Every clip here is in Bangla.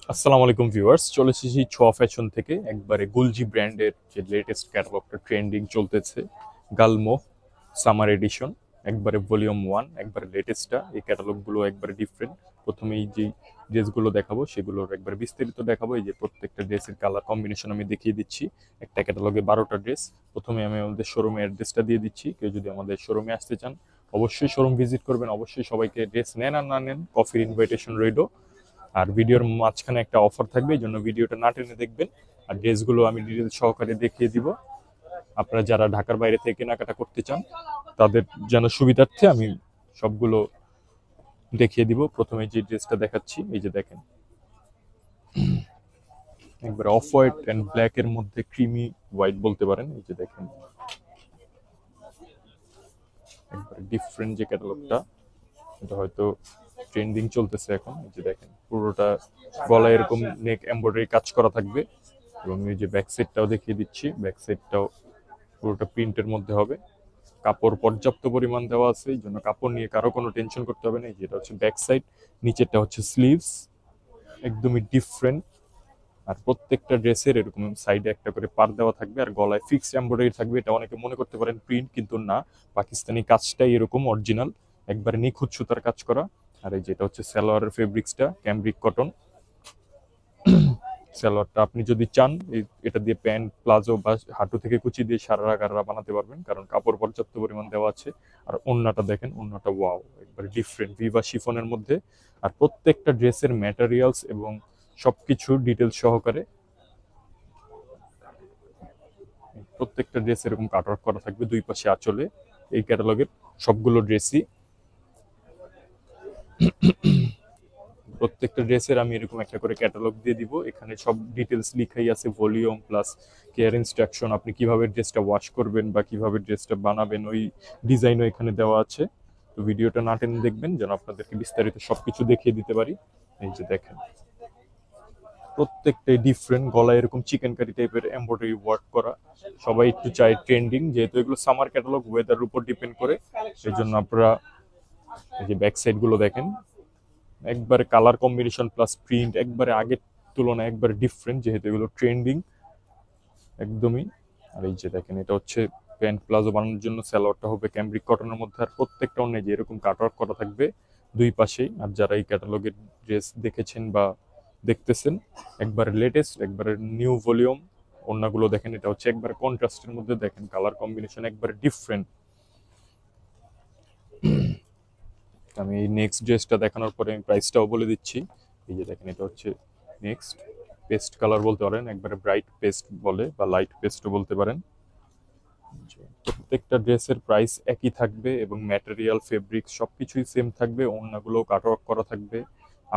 আসসালামু আলাইকুম ভিউয়ার্স, চলে এসেছি ছোঁয়া ফ্যাশন থেকে একবারে গুলজি ব্র্যান্ডের যে লেটেস্ট ক্যাটালগটা ট্রেন্ডিং চলতেছে, গালমো সামার এডিশন, একবারে ভলিউম 1, একবারে লেটেস্টটা। এই ক্যাটালগুলো একবারে ডিফারেন্ট। প্রথমেই যে ড্রেসগুলো দেখাবো সেগুলোর একবার বিস্তারিত দেখাবো। এই যে প্রত্যেকটা ড্রেসের কালার কম্বিনেশন আমি দেখিয়ে দিচ্ছি। একটা ক্যাটালগে 12টা ড্রেস। প্রথমে আমি আমাদের শোরুমে অ্যাড্রেসটা দিয়ে দিচ্ছি। কেউ যদি আমাদের শোরুমে আসতে চান অবশ্যই শোরুম ভিজিট করবেন। অবশ্যই সবাইকে ড্রেস নেন আর না নেন কফির ইনভাইটেশন রইল। আর ভিডিওর মাঝখানে একটা অফার থাকবে, এই জন্য ভিডিওটা না টেনে দেখবেন। আর ড্রেসগুলো আমি ডিটেল সহকারে দেখিয়ে দিব। আপনারা যারা ঢাকার বাইরে থেকে কেনাকাটা করতে চান তাদের যেন সুবিধার্থে আমি সবগুলো দেখিয়ে দিব। প্রথমে যে ড্রেসটা দেখাচ্ছি, এই যে দেখেন, একবার অফ হোয়াইট অ্যান্ড ব্ল্যাক এর মধ্যে ক্রিমি হোয়াইট বলতে পারেন। এই যে দেখেন, একবার ডিফারেন্ট যে ক্যাটালগটা, এটা হয়তো ট্রেন্ডিং চলতেছে এখন। এই যে দেখেন, পুরোটা গলায় এরকম নেক এমব্রয়ডারি কাজ করা থাকবে। এবং এই যে ব্যাক সাইডটাও দেখিয়ে দিচ্ছি, ব্যাক সাইডটাও পুরোটা প্রিন্টের মধ্যে হবে। কাপড় পর্যাপ্ত পরিমাণ দেওয়া আছে, এই জন্য কাপড় নিয়ে কারো কোনো টেনশন করতে হবে না। এই যেটা হচ্ছে ব্যাক সাইড, নিচেরটা হচ্ছে স্লিভস, একদমই ডিফারেন্ট। আর প্রত্যেকটা ড্রেসের এরকম সাইডে একটা করে পার দেওয়া থাকবে, আর গলায় ফিক্সড এমব্রয়ডারি থাকবে। এটা অনেকে মনে করতে পারেন প্রিন্ট, কিন্তু না, পাকিস্তানি কাজটাই এরকম অরিজিনাল, একবারে নিখুঁত সুতার কাজ করা। আর এই যেটা হচ্ছে সালোয়ারের ফেব্রিক্সটা ক্যামব্রিক কটন। সালোয়ারটা আপনি যদি চান এটা দিয়ে প্যান্ট, প্লাজো বা হাঁটু থেকে কুচি দিয়ে সারারা গাররা বানাতে পারবেন, কারণ কাপড় পর্যাপ্ত পরিমাণ দেওয়া আছে। আর ওড়নাটা দেখেন, ওড়নাটা ওয়াও, একবার ডিফারেন্ট ভিভা শিফনের মধ্যে। আর প্রত্যেকটা ড্রেসের ম্যাটেরিয়ালস এবং সবকিছু ডিটেলস সহকারে প্রত্যেকটা ড্রেস এরকম কাটওয়ার্ক করা থাকবে দুই পাশে আঁচলে। এই ক্যাটালগের সবগুলো ড্রেসই, প্রত্যেকটা ড্রেসের আমি এরকম একটা করে ক্যাটালগ দিয়ে দিব। এখানে সব ডিটেলস লিখাই আছে, ভলিউম প্লাস কেয়ার ইনস্ট্রাকশন, আপনি কিভাবে ড্রেসটা ওয়াশ করবেন বা কিভাবে ড্রেসটা বানাবেন ওই ডিজাইনও এখানে দেওয়া আছে। তো ভিডিওটা না টেনে দেখবেন যেন আপনাদেরকে বিস্তারিত সবকিছু দেখিয়ে দিতে পারি। এই যে দেখেন, প্রত্যেকটাই ডিফারেন্ট, গলায় এরকম চিকেন কারি টাইপের এমব্রয়ডারি ওয়ার্ক করা। সবাই একটু চাই ট্রেন্ডিং, যেহেতু এগুলো সামার ক্যাটালগ, ওয়েদারের উপর ডিপেন্ড করে। এই জন্য আপনারা এই যে ব্যাক সাইড গুলো দেখেন, একবারে কালার কম্বিনেশন প্লাস প্রিন্ট একবারে আগের তুলনায় একবারে ডিফারেন্ট, যেহেতু এগুলো ট্রেন্ডিং একদমই। আর এই যে দেখেন, এটা হচ্ছে প্যান্ট প্লাজো বানানোর জন্য, সালোয়ারটা হবে ক্যামব্রিক কটনের মধ্যে। আর প্রত্যেকটা অন্য যে এরকম কাটওয়ার্ক করা থাকবে দুই পাশেই। আর যারা এই ক্যাটালগের ড্রেস দেখেছেন বা দেখতেছেন, একবারে লেটেস্ট, একবারে নিউ ভলিউম। ওড়নাগুলো দেখেন, এটা হচ্ছে একবারে কন্ট্রাস্টের মধ্যে, দেখেন কালার কম্বিনেশন একবারে ডিফারেন্ট। আমি এই নেক্সট ড্রেসটা দেখানোর পরে আমি প্রাইসটাও বলে দিচ্ছি। এই যে দেখেন, এটা হচ্ছে নেক্সট পেস্ট কালার বলতে পারেন, একবারে ব্রাইট পেস্ট বলে বা লাইট পেস্টও বলতে পারেন। প্রত্যেকটা ড্রেসের প্রাইস একই থাকবে এবং ম্যাটেরিয়াল, ফেব্রিক সবকিছুই সেম থাকবে। ওড়নাগুলো কাটওয়ার্ক করা থাকবে।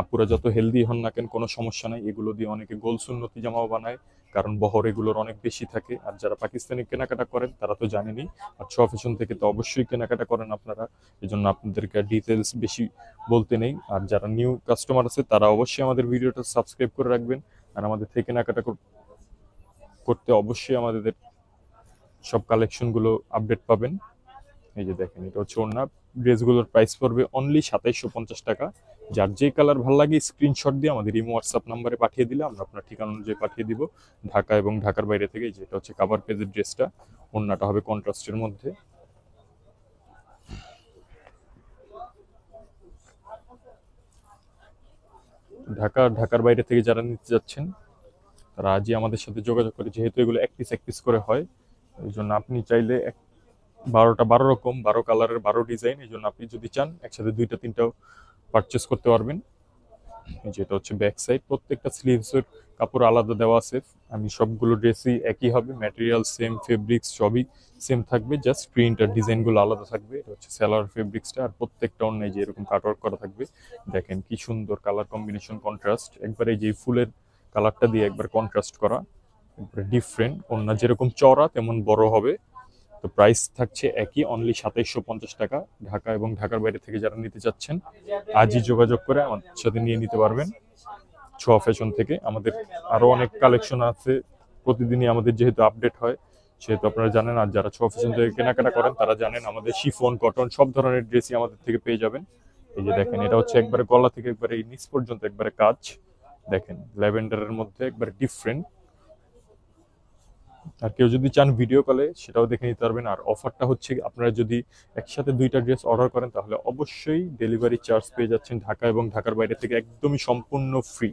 আপুরা যত হেলদি হন না কেন কোনো সমস্যা নাই, এগুলো দিয়ে অনেকে গোল সুন্নতি জামাও বানায়, কারণ বহর এগুলোর অনেক বেশি থাকে। আর যারা পাকিস্তানি কেনাকাটা করেন তারা তো জানেনই, আর ছোঁয়া ফ্যাশন থেকে তো অবশ্যই কেনাকাটা করেন আপনারা, এই জন্য আপনাদেরকে ডিটেলস বেশি বলতে নেই। আর যারা নিউ কাস্টমার আছে তারা অবশ্যই আমাদের ভিডিওটা সাবস্ক্রাইব করে রাখবেন। আর আমাদের থেকে কেনাকাটা করতে অবশ্যই আমাদের সব কালেকশনগুলো আপডেট পাবেন। এই যে দেখেন, এটা হচ্ছে ওড়না। ড্রেসগুলোর প্রাইস পড়বে অনলি 2750 টাকা। যার যে কালার ভালো লাগে স্ক্রিনশট দিয়ে আমাদের ইমো হোয়াটসঅ্যাপ নাম্বারে পাঠিয়ে দিলে আমরা আপনার ঠিকানা অনুযায়ী পাঠিয়ে দিব, ঢাকা এবং ঢাকার বাইরে থেকে। যেটা হচ্ছে কাভার পেজের ড্রেসটা, ওড়নাটা হবে কন্ট্রাস্টের মধ্যে। ঢাকার বাইরে থেকে যারা নিতে যাচ্ছেন তারা আজই আমাদের সাথে যোগাযোগ করে, যেহেতু এগুলো এক পিস এক পিস করে হয়। এই জন্য আপনি চাইলে 12 রকম 12 কালারের 12 ডিজাইন, এই জন্য আপনি যদি চান একসাথে দুইটা তিনটাও পারচেস করতে পারবেন। যেটা হচ্ছে ব্যাক সাইড, প্রত্যেকটা স্লিভস এর কাপড় আলাদা দেওয়া আছে। আমি সবগুলো ড্রেসই একই হবে, ম্যাটেরিয়াল সেম, ফেব্রিক্স সবই সেম থাকবে, জাস্ট প্রিন্ট আর ডিজাইন গুলো আলাদা থাকবে। এটা হচ্ছে সালোয়ার ফেব্রিক্সটা। আর প্রত্যেকটা অন্যায় যে এরকম কাটওয়ার্ক করা থাকবে। দেখেন কি সুন্দর কালার কম্বিনেশন, কন্ট্রাস্ট একবারে, যে ফুলের কালারটা দিয়ে একবার কন্ট্রাস্ট করা, একবারে ডিফারেন্ট। অন্য যেরকম চওড়া তেমন বড় হবে। তো প্রাইস থাকছে একই, অনলি 2750 টাকা। ঢাকা এবং ঢাকার বাইরে থেকে যারা নিতে চাচ্ছেন আজই যোগাযোগ করে আমাদের সাথে নিয়ে নিতে পারবেন ছোঁয়া ফ্যাশন থেকে। আমাদের আরো অনেক কালেকশন আছে, প্রতিদিনই আমাদের যেহেতু আপডেট হয় সেহেতু আপনারা জানেন। আর যারা ছোঁয়া ফ্যাশন থেকে কেনাকাটা করেন তারা জানেন, আমাদের শিফন, কটন সব ধরনের ড্রেসই আমাদের থেকে পেয়ে যাবেন। এই যে দেখেন, এটা হচ্ছে একবারে গলা থেকে একবারে এই নিচ পর্যন্ত একবারে কাজ, দেখেন ল্যাভেন্ডারের মধ্যে একবার ডিফারেন্ট। আর কেউ যদি চান ভিডিও কলে সেটাও দেখে নিতে পারবেন। আর অফারটা হচ্ছে আপনারা যদি একসাথে দুইটা ড্রেস অর্ডার করেন তাহলে অবশ্যই ডেলিভারি চার্জ পেয়ে যাচ্ছেন ঢাকা এবং ঢাকার বাইরে থেকে একদমই সম্পূর্ণ ফ্রি।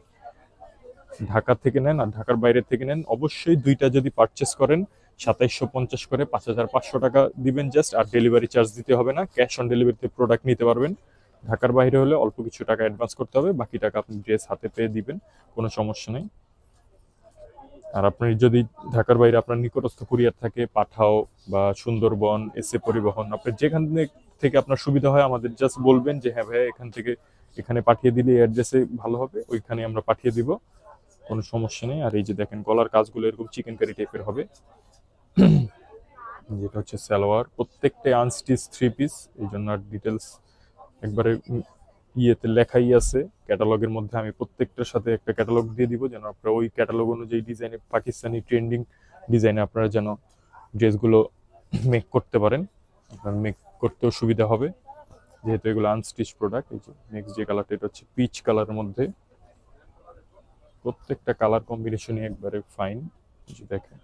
ঢাকা থেকে নেন আর ঢাকার বাইরে থেকে নেন, অবশ্যই দুইটা যদি পারচেস করেন 2750 করে 5500 টাকা দিবেন জাস্ট, আর ডেলিভারি চার্জ দিতে হবে না। ক্যাশ অন ডেলিভারিতে প্রোডাক্ট নিতে পারবেন। ঢাকার বাইরে হলে অল্প কিছু টাকা অ্যাডভান্স করতে হবে, বাকি টাকা আপনি ড্রেস হাতে পেয়ে দিবেন, কোনো সমস্যা নেই। আর আপনি যদি ঢাকার বাইরে আপনার নিকটস্থ কুরিয়ার থাকে পাঠাও বা সুন্দরবন এসে পরিবহন, আপনার যেখান থেকে আপনার সুবিধা হয় আমাদের জাস্ট বলবেন যে হ্যাঁ ভাই এখান থেকে এখানে পাঠিয়ে দিলে অ্যাড্রেসে ভালো হবে, ওইখানে আমরা পাঠিয়ে দিব, কোনো সমস্যা নেই। আর এই যে দেখেন গলার কাজগুলো এরকম চিকেন কারি টাইপের হবে, যেটা হচ্ছে সালোয়ার, প্রত্যেকটাই আনস্টিচ 3 পিস, এই জন্য আর ডিটেলস একবারে ইয়েতে লেখাই আছে ক্যাটালগের মধ্যে। আমি প্রত্যেকটার সাথে একটা ক্যাটালগ দিয়ে দিব যেন আপনারা ওই ক্যাটালগ অনুযায়ী ডিজাইনে পাকিস্তানি ট্রেন্ডিং ডিজাইনে আপনারা যেন ড্রেসগুলো মেক করতে পারেন, আপনার মেক করতেও সুবিধা হবে যেহেতু এগুলো আনস্টিচ প্রোডাক্ট। এই যে নেক্সট যে কালারটা এটা হচ্ছে পিচ কালারের মধ্যে, প্রত্যেকটা কালার কম্বিনেশনই একবারে ফাইন। এই যে দেখেন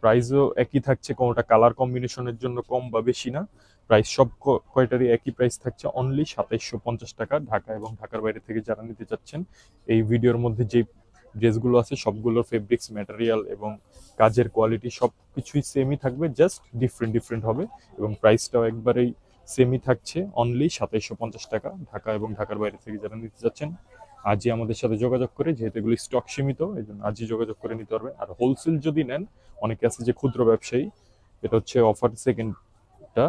প্রাইসও একই থাকছে, কোনোটা কালার কম্বিনেশনের জন্য কম বা বেশি না। প্রাইস সব কয়টারই একই প্রাইস থাকছে, অনলি 2750 টাকা। ঢাকা এবং ঢাকার বাইরে থেকে যারা নিতে চাচ্ছেন এই ভিডিওর মধ্যে যে ড্রেসগুলো আছে সবগুলোর ফেব্রিক্স ম্যাটেরিয়াল এবং কাজের কোয়ালিটি সব কিছুই সেমই থাকবে, জাস্ট ডিফারেন্ট ডিফারেন্ট হবে এবং প্রাইসটাও একবারেই সেমই থাকছে, অনলি 2750 টাকা। ঢাকা এবং ঢাকার বাইরে থেকে যারা নিতে চাচ্ছেন আজই আমাদের সাথে যোগাযোগ করে, যেহেতু এগুলো স্টক সীমিত এই জন্য আজই যোগাযোগ করে নিতে পারবেন। আর হোলসেল যদি নেন, অনেকে আছে যে ক্ষুদ্র ব্যবসায়ী, এটা হচ্ছে অফার সেকেন্ডটা,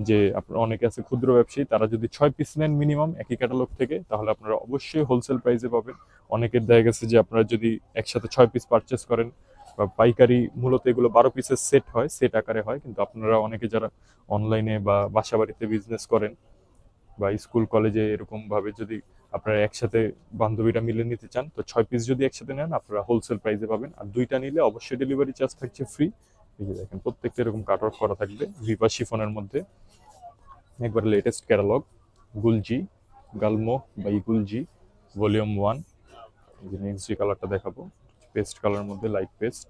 যে আপনার অনেকে আছে ক্ষুদ্র ব্যবসায়ী, তারা যদি 6 পিস নেন মিনিমাম একই ক্যাটালগ থেকে তাহলে আপনারা অবশ্যই হোলসেল প্রাইসে পাবেন। অনেকের দেখা গেছে যে আপনারা যদি একসাথে 6 পিস পারচেস করেন বা পাইকারি, মূলত এগুলো 12 পিসের সেট হয়, সেট আকারে হয়, কিন্তু আপনারা অনেকে যারা অনলাইনে বা বাসা বাড়িতে বিজনেস করেন বা স্কুল কলেজে এরকম ভাবে যদি আপনারা একসাথে বান্ধবীরা মিলে নিতে চান, তো 6 পিস যদি একসাথে নেন আপনারা হোলসেল প্রাইসে পাবেন। আর দুইটা নিলে অবশ্যই ডেলিভারি চার্জ থাকছে ফ্রি। এই যে দেখেন প্রত্যেকটা এরকম কাট অফ করা থাকবে ভিপা শিফনের মধ্যে, একবার লেটেস্ট ক্যাটালগ, গুলজি গালমো বাই গুলজি ভলিউম 1। এই যে নেক্সট যে কালারটা দেখাবো পেস্ট কালার মধ্যে, লাইট পেস্ট,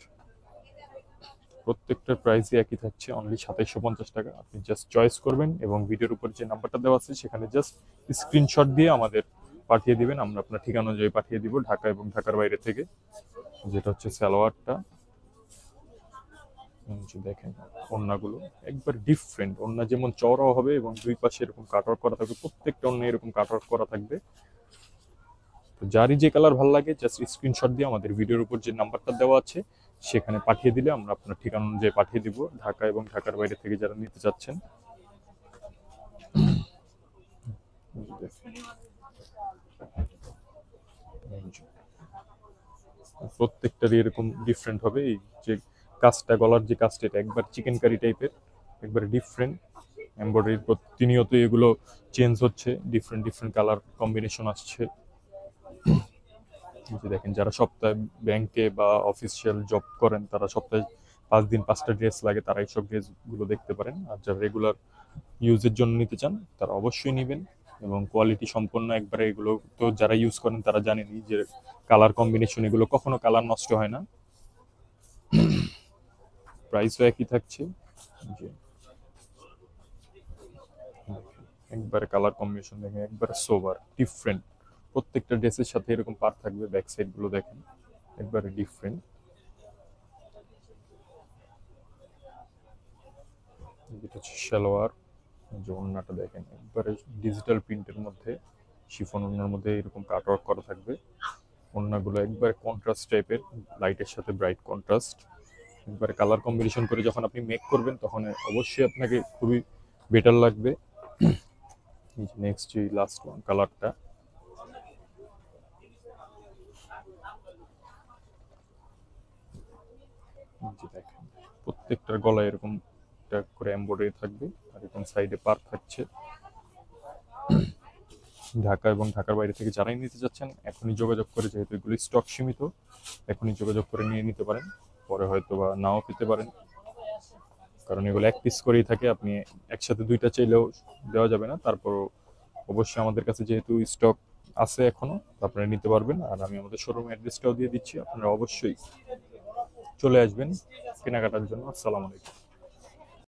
প্রত্যেকটার প্রাইসই একই থাকছে, অনলি 2750 টাকা। আপনি জাস্ট চয়েস করবেন এবং ভিডিওর উপর যে নাম্বারটা দেওয়া আছে সেখানে জাস্ট স্ক্রিনশট দিয়ে আমাদের পাঠিয়ে দিবেন, আমরা আপনার ঠিকানা অনুযায়ী পাঠিয়ে দিব ঢাকা এবং ঢাকার বাইরে থেকে। যেটা হচ্ছে সালোয়ারটা, দেখেন ওড়নাগুলো একবার ডিফারেন্ট, ওড়না যেমন চওড়াও হবে এবং দুই পাশে এরকম কাটওয়ার্ক করা থাকবে, প্রত্যেকটা ওড়না এরকম কাটওয়ার্ক করা থাকবে। তো যারই যে কালার ভালো লাগে জাস্ট স্ক্রিনশট দিয়ে আমাদের ভিডিওর উপর যে নাম্বারটা দেওয়া আছে সেখানে পাঠিয়ে দিলে আমরা আপনার ঠিকানা অনুযায়ী পাঠিয়ে দিব ঢাকা এবং ঢাকার বাইরে থেকে যারা নিতে চাচ্ছেন। প্রত্যেকটারই এরকম ডিফারেন্ট হবে, এই যে কাজটা, গলার যে কাজটা এটা একবার চিকেন কারি টাইপের, একবার ডিফারেন্ট এমব্রয়ডারির প্রতিনিয়ত এগুলো চেঞ্জ হচ্ছে, ডিফারেন্ট ডিফারেন্ট কালার কম্বিনেশন আসছে। যে দেখেন যারা সপ্তাহে ব্যাংকে বা অফিসিয়াল জব করেন তারা সপ্তাহে 5 দিন 5টা ড্রেস লাগে, তারা এইসব ড্রেসগুলো দেখতে পারেন। আর যারা রেগুলার ইউজের জন্য নিতে চান তারা অবশ্যই নেবেন এবং কোয়ালিটি সম্পন্ন একবারে, এগুলো তো যারা ইউজ করেন তারা জানেনই যে কালার কম্বিনেশন এগুলো কখনো কালার নষ্ট হয় না। প্রাইসও একই থাকছে, যে একবারে কালার কম্বিনেশন দেখেন একবারে সোবার ডিফারেন্ট, প্রত্যেকটা ড্রেসের সাথে এরকম পার থাকবে, ব্যাক সাইড গুলো দেখেন একবারে ডিফারেন্ট। যেটা হচ্ছে সালোয়ার, যে ওড়নাটা দেখেন একবারে ডিজিটাল প্রিন্টের মধ্যে, শিফন ওড়নার মধ্যে এরকম কাট ওয়ার্ক করা থাকবে। ওড়নাগুলো একবারে কন্ট্রাস্ট টাইপের, লাইটের সাথে ব্রাইট কন্ট্রাস্ট, একবারে কালার কম্বিনেশন করে যখন আপনি মেক করবেন তখন অবশ্যই আপনাকে খুবই বেটার লাগবে। নেক্সট যে লাস্ট ওয়ান কালারটা, দেখেন প্রত্যেকটার গলায় এরকম একটা করে এমব্রয়ডারি থাকবে আর এরকম সাইডে পার থাকছে। ঢাকা এবং ঢাকার বাইরে থেকে যারাই নিতে যাচ্ছেন এখনই যোগাযোগ করে, যেহেতু এগুলি স্টক সীমিত, এখনই যোগাযোগ করে নিয়ে নিতে পারেন, পরে হয়তো বা নাও পেতে পারেন, কারণ এগুলো 1 পিস করেই থাকে, আপনি একসাথে দুইটা চাইলেও দেওয়া যাবে না। তারপর অবশ্যই আমাদের কাছে যেহেতু স্টক আছে এখনো, তো আপনারা নিতে পারবেন। আর আমি আমাদের শোরুম অ্যাড্রেসটাও দিয়ে দিচ্ছি, আপনারা অবশ্যই চলে আসবেন কেনাকাটার জন্য। আসসালামু আলাইকুম।